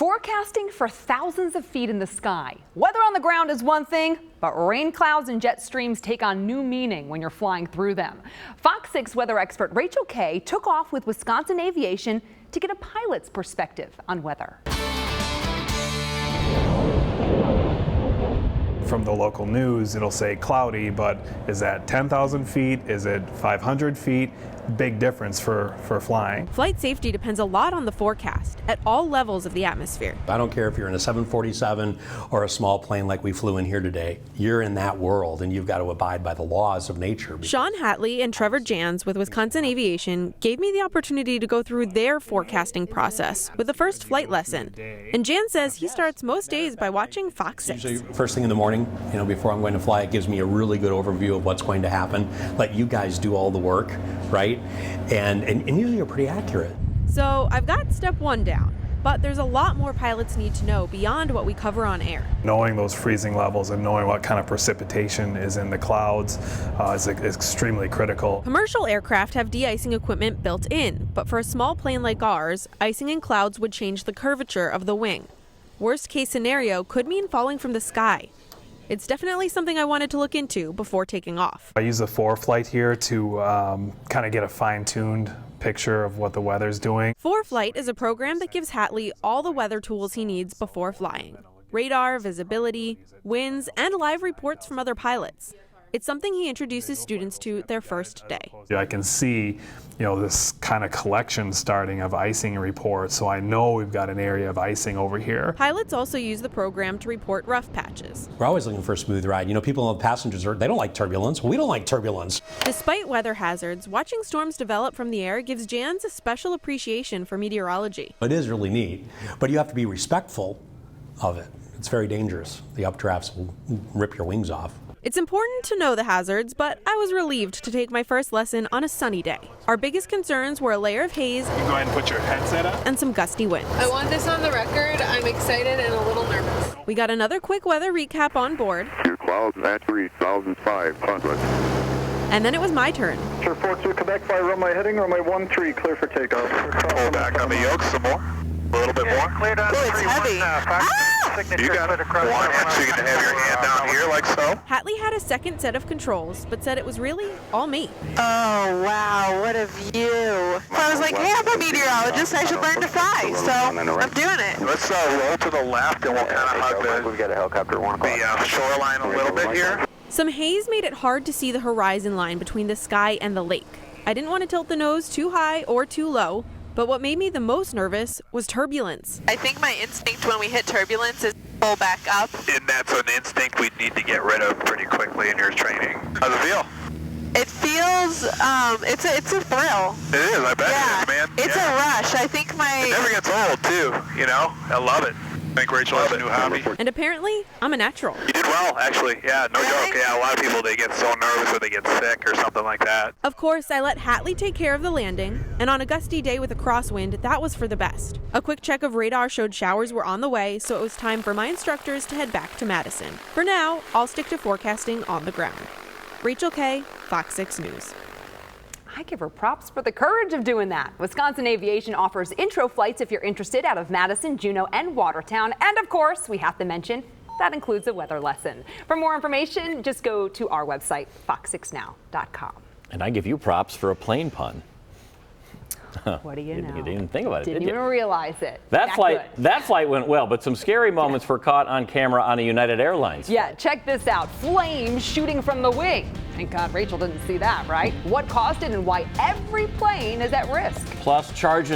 Forecasting for thousands of feet in the sky. Weather on the ground is one thing, but rain clouds and jet streams take on new meaning when you're flying through them. Fox 6 weather expert Rachel Kay took off with Wisconsin Aviation to get a pilot's perspective on weather. From the local news, it'll say cloudy, but is that 10,000 feet? Is it 500 feet? Big difference for flying. Flight safety depends a lot on the forecast at all levels of the atmosphere. I don't care if you're in a 747 or a small plane like we flew in here today. You're in that world and you've got to abide by the laws of nature. Sean Hatley and Trevor Jans with Wisconsin Aviation gave me the opportunity to go through their forecasting process with the first flight lesson. And Jan says he starts most days by watching Fox 6. Usually first thing in the morning, before I'm going to fly, it gives me a really good overview of what's going to happen. Let you guys do all the work, right? And usually you're pretty accurate. So I've got step one down, but there's a lot more pilots need to know beyond what we cover on air. Knowing those freezing levels and knowing what kind of precipitation is in the clouds is extremely critical. Commercial aircraft have de-icing equipment built in, but for a small plane like ours, icing in clouds would change the curvature of the wing. Worst case scenario could mean falling from the sky. It's definitely something I wanted to look into before taking off. I use the ForeFlight here to kind of get a fine-tuned picture of what the weather's doing. ForeFlight is a program that gives Hatley all the weather tools he needs before flying. Radar, visibility, winds, and live reports from other pilots. It's something he introduces students to their first day. I can see, this kind of collection starting of icing reports, so I know we've got an area of icing over here. Pilots also use the program to report rough patches. We're always looking for a smooth ride. People and passengers, they don't like turbulence. We don't like turbulence. Despite weather hazards, watching storms develop from the air gives Jans a special appreciation for meteorology. It is really neat, but you have to be respectful of it. It's very dangerous. The updrafts will rip your wings off. It's important to know the hazards, but I was relieved to take my first lesson on a sunny day. Our biggest concerns were a layer of haze You go ahead and put your headset up. And some gusty winds. I want this on the record. I'm excited and a little nervous. We got another quick weather recap on board. Your clouds at 3,500. And then it was my turn. Sure, 4-2 Quebec, fire runway heading, runway 13, clear for takeoff. Pull back on the yoke some more. A little bit more. Cleared out. Oh, it's heavy. You got it. One, so you can have your hand down here like so. Hatley had a second set of controls, but said it was really all me. Oh, wow. What a view. So I was like, hey, I'm a meteorologist. I should learn to fly. So I'm doing it. Let's roll to the left and we'll kind of hug We've got a helicopter 1 o'clock. the shoreline a little bit here. Some haze made it hard to see the horizon line between the sky and the lake. I didn't want to tilt the nose too high or too low, but what made me the most nervous was turbulence. I think my instinct when we hit turbulence is pull back up. And that's an instinct we need to get rid of pretty quickly in your training. How's it feel? It feels, it's a thrill. It is, I bet Yeah, it is, man. it's a rush. I think It never gets old, too, I love it. I think Rachel has a new hobby. And apparently, I'm a natural. You did well, actually. Yeah, no Really? joke. Yeah, a lot of people, they get so nervous or they get sick or something like that. Of course, I let Hatley take care of the landing, and on a gusty day with a crosswind, that was for the best. A quick check of radar showed showers were on the way, so it was time for my instructors to head back to Madison. For now, I'll stick to forecasting on the ground. Rachel Kay, Fox 6 News. I give her props for the courage of doing that. Wisconsin Aviation offers intro flights if you're interested out of Madison, Juneau, and Watertown. And of course, we have to mention that includes a weather lesson. For more information, just go to our website, fox6now.com. And I give you props for a plane pun. What do you know? You didn't think about it, Didn't did you? even realize it. That good. flight went well, but some scary moments were caught on camera on a United Airlines flight. Yeah, check this out. Flames shooting from the wing. Thank God Rachel didn't see that, right? What caused it and why every plane is at risk. Plus charges